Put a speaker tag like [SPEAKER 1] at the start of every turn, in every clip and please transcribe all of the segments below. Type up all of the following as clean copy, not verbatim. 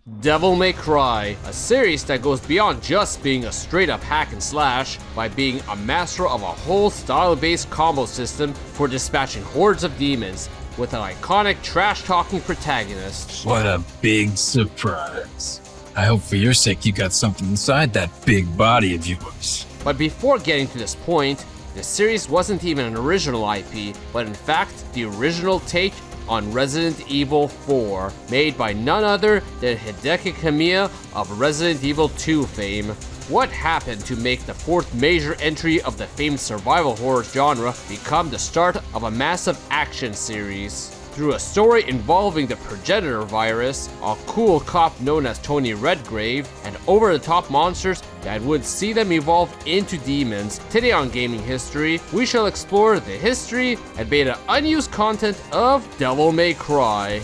[SPEAKER 1] Devil May Cry, a series that goes beyond just being a straight up hack and slash by being a master of a whole style-based combo system for dispatching hordes of demons with an iconic trash-talking protagonist.
[SPEAKER 2] What a big surprise. I hope for your sake you got something inside that big body of yours.
[SPEAKER 1] But before getting to this point, the series wasn't even an original IP, but in fact the original take on Resident Evil 4, made by none other than Hideki Kamiya of Resident Evil 2 fame. What happened to make the fourth major entry of the famed survival horror genre become the start of a massive action series? Through a story involving the progenitor virus, a cool cop known as Tony Redgrave, and over-the-top monsters that would see them evolve into demons. Today on Gaming History, we shall explore the history and beta unused content of Devil May Cry.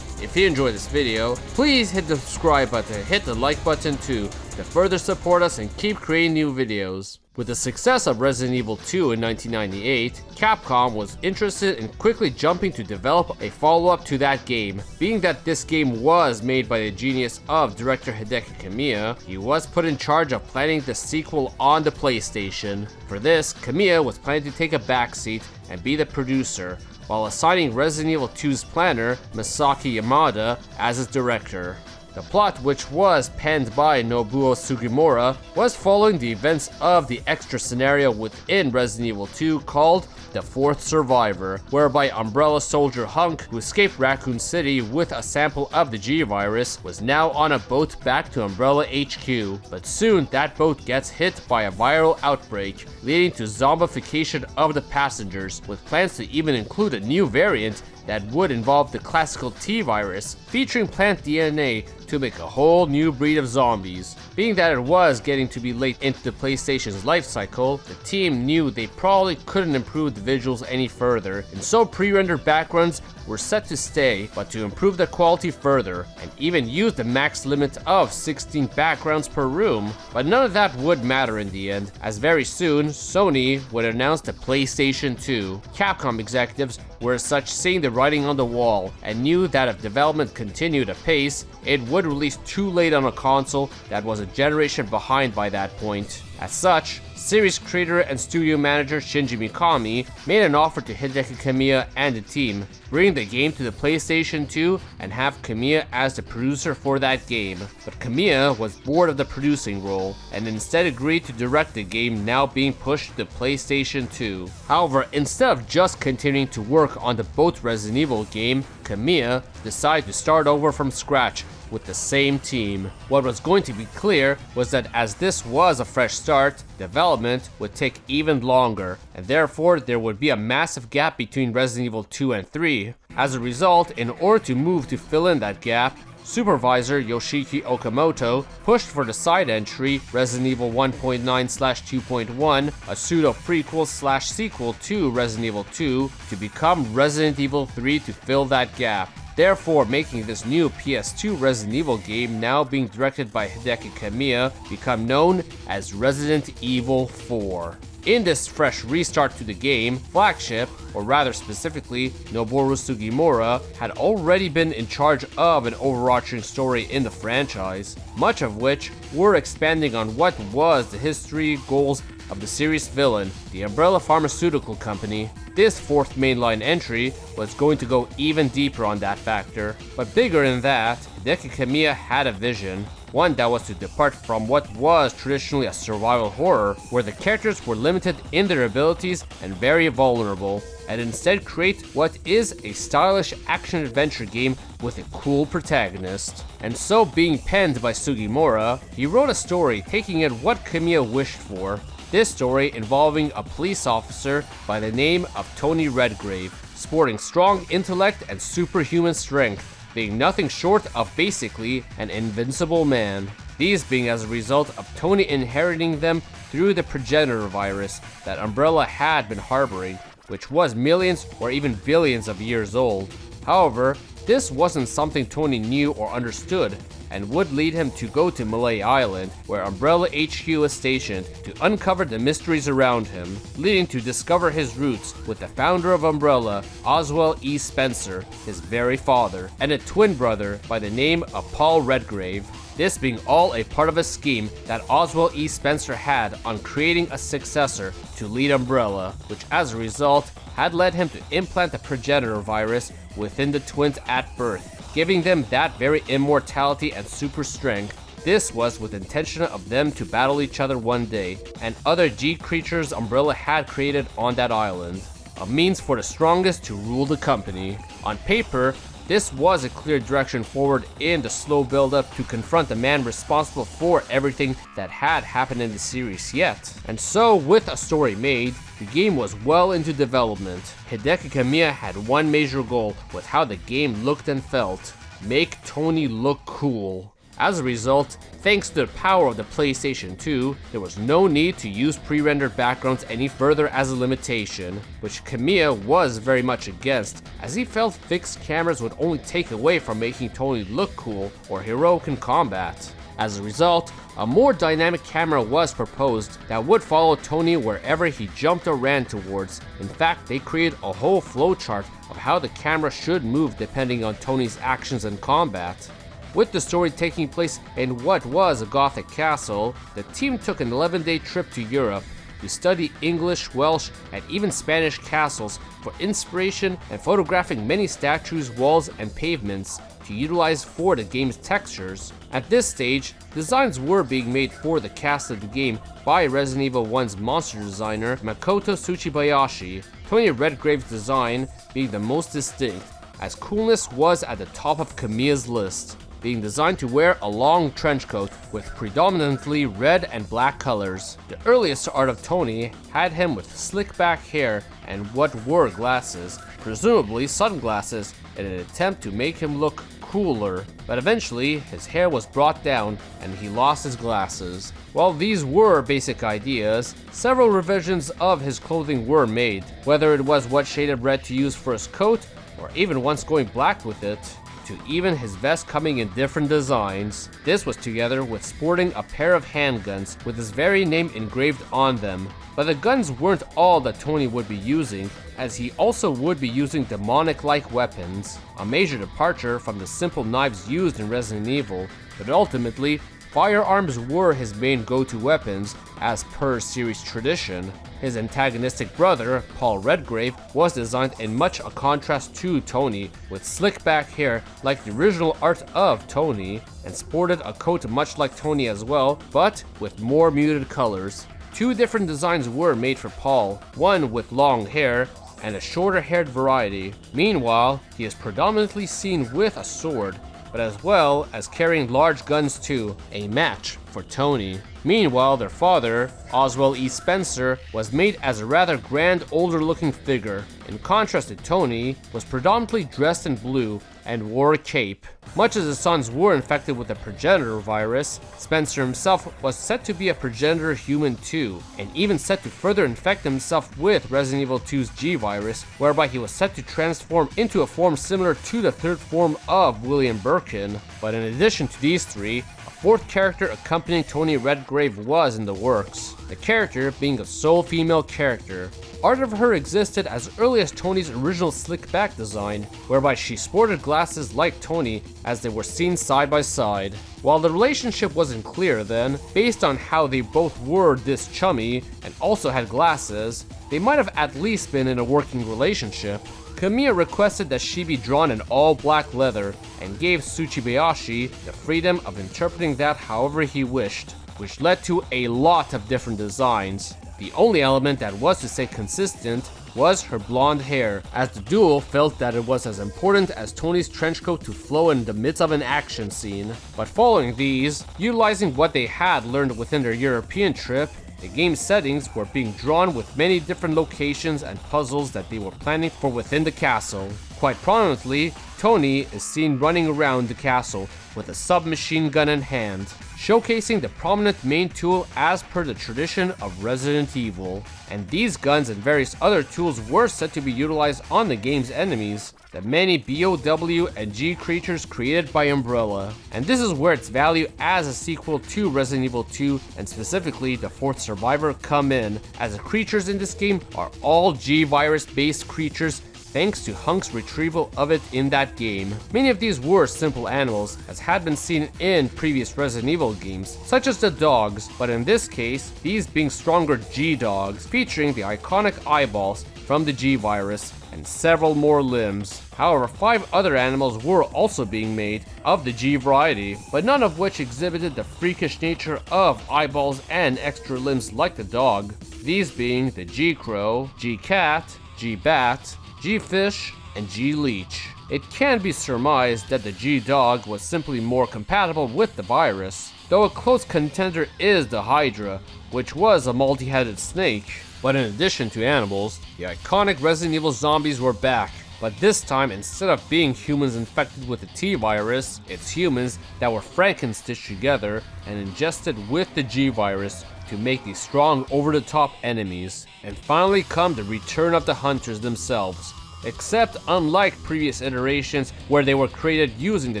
[SPEAKER 1] If you enjoyed this video, please hit the subscribe button, hit the like button too, to further support us and keep creating new videos. With the success of Resident Evil 2 in 1998, Capcom was interested in quickly jumping to develop a follow-up to that game. Being that this game was made by the genius of director Hideki Kamiya, he was put in charge of planning the sequel on the PlayStation. For this, Kamiya was planning to take a backseat and be the producer, while assigning Resident Evil 2's planner, Masaki Yamada, as his director. The plot, which was penned by Nobuo Sugimura, was following the events of the extra scenario within Resident Evil 2 called The Fourth Survivor, whereby Umbrella soldier Hunk, who escaped Raccoon City with a sample of the G-Virus, was now on a boat back to Umbrella HQ. But soon, that boat gets hit by a viral outbreak, leading to zombification of the passengers, with plans to even include a new variant that would involve the classical T-Virus, featuring plant DNA to make a whole new breed of zombies. Being that it was getting to be late into the PlayStation's life cycle, the team knew they probably couldn't improve the visuals any further, and so pre-rendered backgrounds were set to stay, but to improve the quality further, and even use the max limit of 16 backgrounds per room. But none of that would matter in the end, as very soon, Sony would announce the PlayStation 2. Capcom executives were as such seeing the writing on the wall, and knew that if development continued apace, it would release too late on a console that was a generation behind by that point. As such, series creator and studio manager Shinji Mikami made an offer to Hideki Kamiya and the team, bring the game to the PlayStation 2 and have Kamiya as the producer for that game. But Kamiya was bored of the producing role, and instead agreed to direct the game now being pushed to the PlayStation 2. However, instead of just continuing to work on the both Resident Evil game, Kamiya decided to start over from scratch with the same team. What was going to be clear was that as this was a fresh start, development would take even longer, and therefore there would be a massive gap between Resident Evil 2 and 3. As a result, in order to move to fill in that gap, supervisor Yoshiki Okamoto pushed for the side entry Resident Evil 1.9/2.1, a pseudo prequel/sequel to Resident Evil 2, to become Resident Evil 3 to fill that gap, therefore making this new PS2 Resident Evil game, now being directed by Hideki Kamiya, become known as Resident Evil 4. In this fresh restart to the game, Flagship, or rather specifically Noboru Sugimura, had already been in charge of an overarching story in the franchise, much of which were expanding on what was the history, goals of the series villain, the Umbrella Pharmaceutical Company. This fourth mainline entry was going to go even deeper on that factor. But bigger than that, Hideki Kamiya had a vision, one that was to depart from what was traditionally a survival horror, where the characters were limited in their abilities and very vulnerable, and instead create what is a stylish action-adventure game with a cool protagonist. And so, being penned by Sugimura, he wrote a story taking in what Kamiya wished for. This story involving a police officer by the name of Tony Redgrave, sporting strong intellect and superhuman strength, being nothing short of basically an invincible man. These being as a result of Tony inheriting them through the progenitor virus that Umbrella had been harboring, which was millions or even billions of years old. However, this wasn't something Tony knew or understood, and would lead him to go to Malay Island, where Umbrella HQ is stationed, to uncover the mysteries around him, leading to discover his roots with the founder of Umbrella, Oswald E. Spencer, his very father, and a twin brother by the name of Paul Redgrave. This being all a part of a scheme that Oswald E. Spencer had on creating a successor to lead Umbrella, which as a result had led him to implant the progenitor virus within the twins at birth, giving them that very immortality and super strength. This was with intention of them to battle each other one day, and other G creatures Umbrella had created on that island. A means for the strongest to rule the company. On paper, this was a clear direction forward in the slow build-up to confront the man responsible for everything that had happened in the series yet. And so, with a story made, the game was well into development. Hideki Kamiya had one major goal with how the game looked and felt: make Tony look cool. As a result, thanks to the power of the PlayStation 2, there was no need to use pre-rendered backgrounds any further as a limitation, which Kamiya was very much against, as he felt fixed cameras would only take away from making Tony look cool or heroic in combat. As a result, a more dynamic camera was proposed that would follow Tony wherever he jumped or ran towards. In fact, they created a whole flowchart of how the camera should move depending on Tony's actions in combat. With the story taking place in what was a Gothic castle, the team took an 11-day trip to Europe to study English, Welsh, and even Spanish castles for inspiration and photographing many statues, walls, and pavements to utilize for the game's textures. At this stage, designs were being made for the cast of the game by Resident Evil 1's monster designer Makoto Tsuchibayashi, Tony Redgrave's design being the most distinct, as coolness was at the top of Kamiya's list, being designed to wear a long trench coat with predominantly red and black colors. The earliest art of Tony had him with slick back hair and what were glasses, presumably sunglasses, in an attempt to make him look cooler, but eventually his hair was brought down and he lost his glasses. While these were basic ideas, several revisions of his clothing were made, whether it was what shade of red to use for his coat, or even once going black with it, to even his vest coming in different designs. This was together with sporting a pair of handguns with his very name engraved on them. But the guns weren't all that Tony would be using, as he also would be using demonic-like weapons, a major departure from the simple knives used in Resident Evil, but ultimately, firearms were his main go-to weapons as per series tradition. His antagonistic brother, Paul Redgrave, was designed in much a contrast to Tony, with slick back hair like the original art of Tony, and sported a coat much like Tony as well, but with more muted colors. Two different designs were made for Paul, one with long hair, and a shorter haired variety. Meanwhile, he is predominantly seen with a sword, but as well as carrying large guns too, a match for Tony. Meanwhile, their father, Oswald E. Spencer, was made as a rather grand, older-looking figure. In contrast to Tony, was predominantly dressed in blue and wore a cape. Much as his sons were infected with the progenitor virus, Spencer himself was said to be a progenitor human too, and even set to further infect himself with Resident Evil 2's G virus, whereby he was set to transform into a form similar to the third form of William Birkin. But in addition to these three, a fourth character accompanying Tony Redgrave was in the works, the character being a sole female character. Art of her existed as early as Tony's original slick back design, whereby she sported glasses like Tony as they were seen side by side. While the relationship wasn't clear then, based on how they both were this chummy and also had glasses, they might have at least been in a working relationship. Kamiya requested that she be drawn in all black leather and gave Tsuchibayashi the freedom of interpreting that however he wished, which led to a lot of different designs. The only element that was to stay consistent was her blonde hair, as the duo felt that it was as important as Tony's trench coat to flow in the midst of an action scene. But following these, utilizing what they had learned within their European trip, the game's settings were being drawn with many different locations and puzzles that they were planning for within the castle. Quite prominently, Tony is seen running around the castle with a submachine gun in hand, showcasing the prominent main tool as per the tradition of Resident Evil. And these guns and various other tools were said to be utilized on the game's enemies, the many BOW and G creatures created by Umbrella. And this is where its value as a sequel to Resident Evil 2, and specifically the 4th Survivor, come in, as the creatures in this game are all G-Virus based creatures thanks to Hunk's retrieval of it in that game. Many of these were simple animals, as had been seen in previous Resident Evil games, such as the dogs, but in this case, these being stronger G-Dogs, featuring the iconic eyeballs from the G-Virus, and several more limbs. However, 5 other animals were also being made of the G variety, but none of which exhibited the freakish nature of eyeballs and extra limbs like the dog, these being the G-Crow, G-Cat, G-Bat, G-Fish, and G-Leech. It can be surmised that the G-Dog was simply more compatible with the virus, though a close contender is the Hydra, which was a multi-headed snake. But in addition to animals, the iconic Resident Evil zombies were back, but this time, instead of being humans infected with the T-Virus, it's humans that were Franken-stitched together and ingested with the G-Virus to make these strong over-the-top enemies. And finally come the return of the hunters themselves. Except unlike previous iterations where they were created using the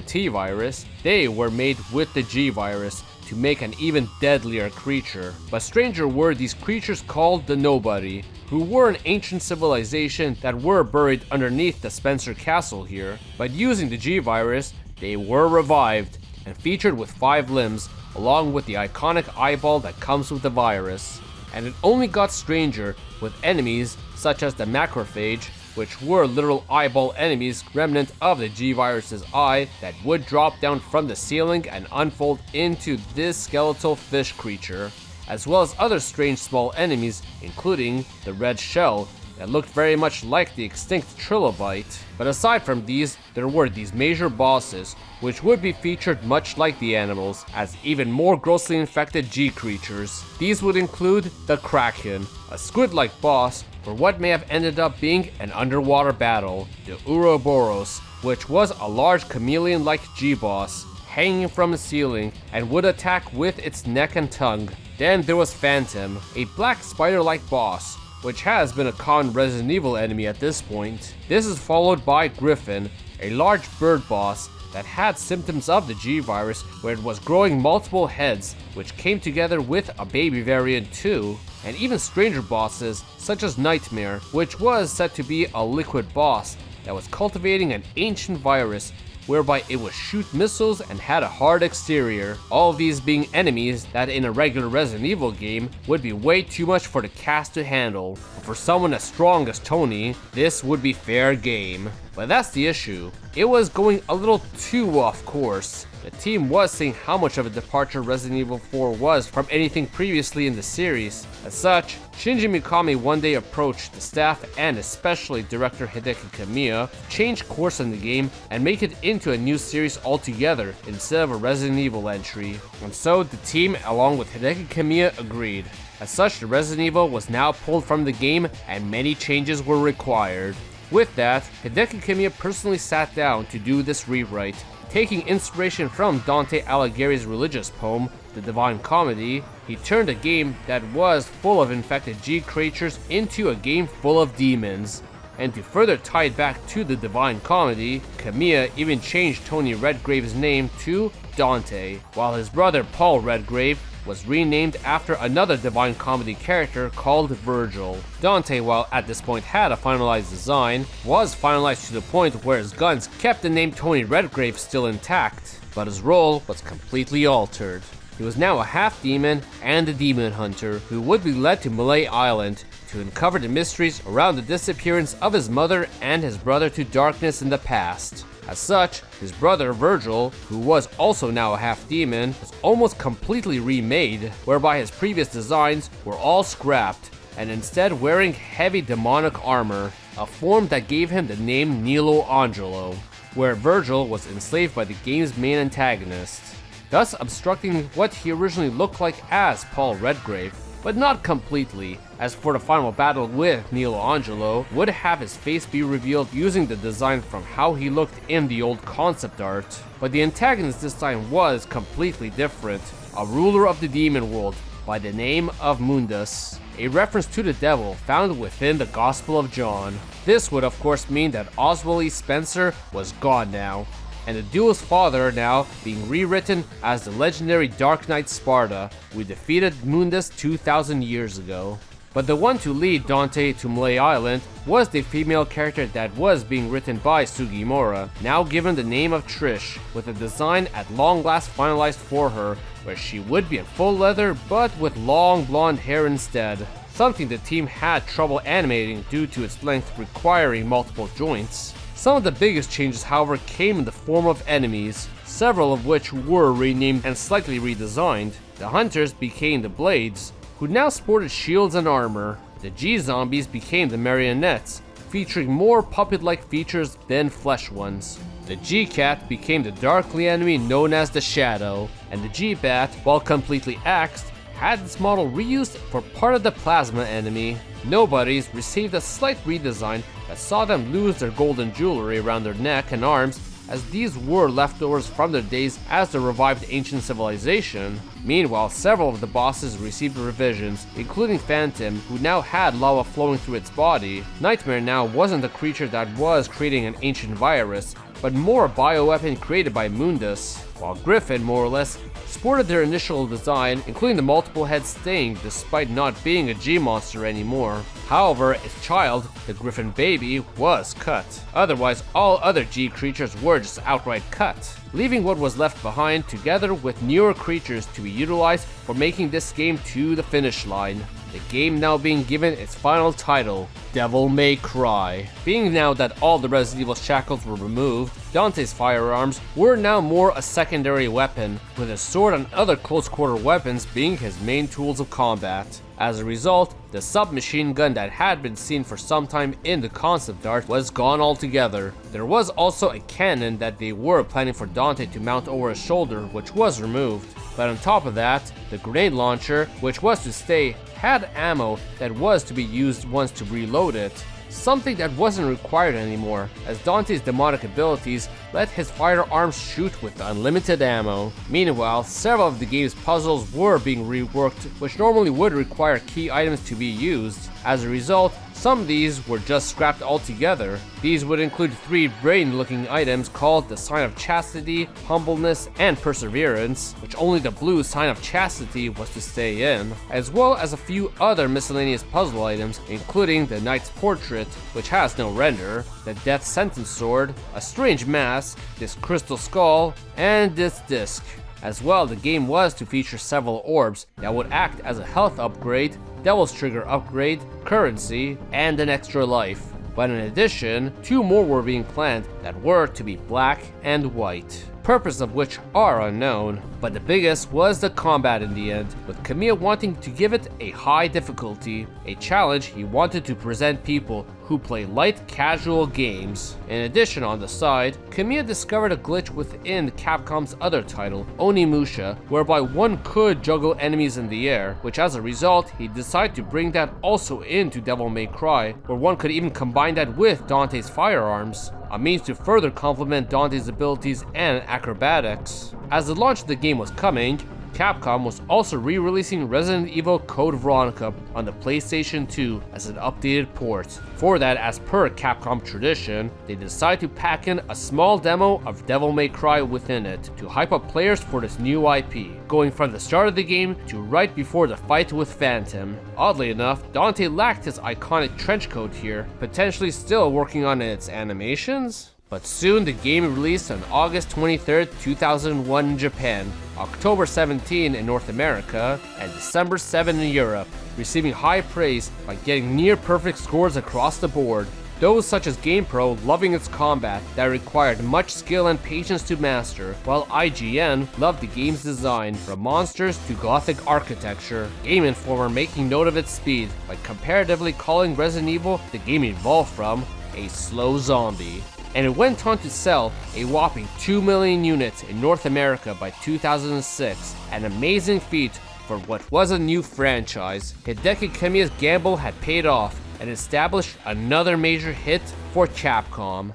[SPEAKER 1] T-Virus, they were made with the G-Virus to make an even deadlier creature. But stranger were these creatures called the Nobody, who were an ancient civilization that were buried underneath the Spencer Castle here. But using the G-Virus, they were revived and featured with 5 limbs, along with the iconic eyeball that comes with the virus. And it only got stranger with enemies such as the Macrophage, which were literal eyeball enemies remnant of the G-Virus's eye that would drop down from the ceiling and unfold into this skeletal fish creature, as well as other strange small enemies, including the Red Shell that looked very much like the extinct Trilobite. But aside from these, there were these major bosses, which would be featured much like the animals, as even more grossly infected G creatures. These would include the Kraken, a squid-like boss for what may have ended up being an underwater battle, the Ouroboros, which was a large chameleon-like G-boss, hanging from the ceiling and would attack with its neck and tongue. Then there was Phantom, a black spider-like boss, which has been a common Resident Evil enemy at this point. This is followed by Griffin, a large bird boss that had symptoms of the G-Virus, where it was growing multiple heads, which came together with a baby variant too, and even stranger bosses such as Nightmare, which was said to be a liquid boss that was cultivating an ancient virus whereby it would shoot missiles and had a hard exterior. All of these being enemies that in a regular Resident Evil game would be way too much for the cast to handle. But for someone as strong as Tony, this would be fair game. But that's the issue. It was going a little too off course. The team was seeing how much of a departure Resident Evil 4 was from anything previously in the series. As such, Shinji Mikami one day approached the staff and especially director Hideki Kamiya to change course in the game and make it into a new series altogether instead of a Resident Evil entry. And so the team, along with Hideki Kamiya, agreed. As such, the Resident Evil was now pulled from the game and many changes were required. With that, Hideki Kamiya personally sat down to do this rewrite, taking inspiration from Dante Alighieri's religious poem, The Divine Comedy. He turned a game that was full of infected G creatures into a game full of demons. And to further tie it back to the Divine Comedy, Kamiya even changed Tony Redgrave's name to Dante, while his brother Paul Redgrave was renamed after another Divine Comedy character called Virgil. Dante, while at this point had a finalized design, was finalized to the point where his guns kept the name Tony Redgrave still intact, but his role was completely altered. He was now a half-demon and a demon hunter who would be led to Malay Island to uncover the mysteries around the disappearance of his mother and his brother to darkness in the past. As such, his brother Virgil, who was also now a half-demon, was almost completely remade, whereby his previous designs were all scrapped, and instead wearing heavy demonic armor, a form that gave him the name Nilo Angelo, where Virgil was enslaved by the game's main antagonist, thus obstructing what he originally looked like as Paul Redgrave. but not completely, as for the final battle with Michelangelo, would have his face be revealed using the design from how he looked in the old concept art. But the antagonist this time was completely different, a ruler of the demon world by the name of Mundus, a reference to the devil found within the Gospel of John. This would of course mean that Oswald E. Spencer was gone now, and the duo's father now being rewritten as the legendary Dark Knight Sparta, who defeated Mundus 2,000 years ago. But the one to lead Dante to Malay Island was the female character that was being written by Sugimura, now given the name of Trish, with a design at long last finalized for her, where she would be in full leather but with long blonde hair instead, something the team had trouble animating due to its length requiring multiple joints. Some of the biggest changes, however, came in the form of enemies, several of which were renamed and slightly redesigned. The hunters became the Blades, who now sported shields and armor. The G-Zombies became the Marionettes, featuring more puppet-like features than flesh ones. The G-Cat became the darkly enemy known as the Shadow, and the G-Bat, while completely axed, had its model reused for part of the plasma enemy. Nobodies received a slight redesign that saw them lose their golden jewelry around their neck and arms, as these were leftovers from their days as the revived ancient civilization. Meanwhile, several of the bosses received revisions, including Phantom, who now had lava flowing through its body. Nightmare now wasn't a creature that was creating an ancient virus, but more a bioweapon created by Mundus, while Griffin more or less sported their initial design, including the multiple head Sting, despite not being a G-monster anymore. However, its child, the Griffin baby, was cut. Otherwise, all other G creatures were just outright cut, leaving what was left behind together with newer creatures to be utilized for making this game to the finish line. The game now being given its final title, Devil May Cry. Being now that all the Resident Evil shackles were removed, Dante's firearms were now more a secondary weapon, with his sword and other close quarter weapons being his main tools of combat. As a result, the submachine gun that had been seen for some time in the concept art was gone altogether. There was also a cannon that they were planning for Dante to mount over his shoulder, which was removed. But on top of that, the grenade launcher, which was to stay, had ammo that was to be used once to reload it, something that wasn't required anymore, as Dante's demonic abilities let his firearms shoot with unlimited ammo. Meanwhile, several of the game's puzzles were being reworked, which normally would require key items to be used. As a result, some of these were just scrapped altogether. These would include 3 brain-looking items called the Sign of Chastity, Humbleness, and Perseverance, which only the blue Sign of Chastity was to stay in, as well as a few other miscellaneous puzzle items, including the Knight's Portrait, which has no render, the Death Sentence Sword, a strange mask, this crystal skull, and this disc. As well, the game was to feature several orbs that would act as a health upgrade, Devil's Trigger upgrade, currency, and an extra life. But in addition, 2 more were being planned that were to be black and white, purpose of which are unknown. But the biggest was the combat in the end, with Kamiya wanting to give it a high difficulty, a challenge he wanted to present people who play light casual games. In addition, on the side, Kamiya discovered a glitch within Capcom's other title, Onimusha, whereby one could juggle enemies in the air, which as a result, he decided to bring that also into Devil May Cry, where one could even combine that with Dante's firearms, a means to further complement Dante's abilities and acrobatics. As the launch of the game was coming, Capcom was also re-releasing Resident Evil Code Veronica on the PlayStation 2 as an updated port. For that, as per Capcom tradition, they decided to pack in a small demo of Devil May Cry within it to hype up players for this new IP, going from the start of the game to right before the fight with Phantom. Oddly enough, Dante lacked his iconic trench coat here, potentially still working on its animations? But soon the game released on August 23, 2001 in Japan, October 17 in North America, and December 7 in Europe, receiving high praise by getting near perfect scores across the board. Those such as GamePro loving its combat that required much skill and patience to master, while IGN loved the game's design, from monsters to gothic architecture. Game Informer making note of its speed by comparatively calling Resident Evil the game evolved from a slow zombie. And it went on to sell a whopping 2 million units in North America by 2006, an amazing feat for what was a new franchise. Hideki Kamiya's gamble had paid off and established another major hit for Capcom.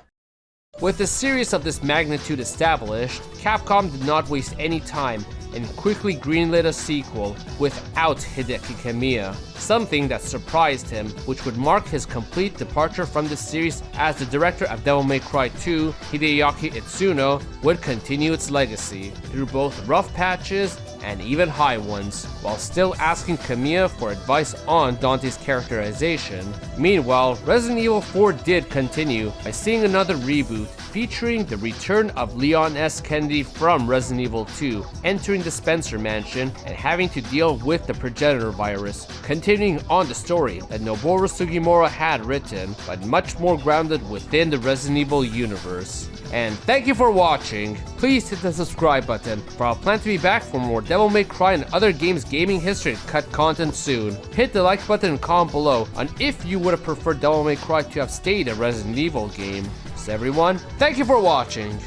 [SPEAKER 1] With a series of this magnitude established, Capcom did not waste any time and quickly greenlit a sequel without Hideki Kamiya, something that surprised him, which would mark his complete departure from the series, as the director of Devil May Cry 2, Hideaki Itsuno, would continue its legacy through both rough patches and even high ones, while still asking Kamiya for advice on Dante's characterization. Meanwhile, Resident Evil 4 did continue by seeing another reboot featuring the return of Leon S. Kennedy from Resident Evil 2, entering the Spencer Mansion and having to deal with the progenitor virus, continuing on the story that Noboru Sugimura had written, but much more grounded within the Resident Evil universe. And thank you for watching. Please hit the subscribe button, for I'll plan to be back for more Devil May Cry and other games gaming history cut content soon. Hit the like button and comment below on if you would have preferred Devil May Cry to have stayed a Resident Evil game. So everyone, thank you for watching.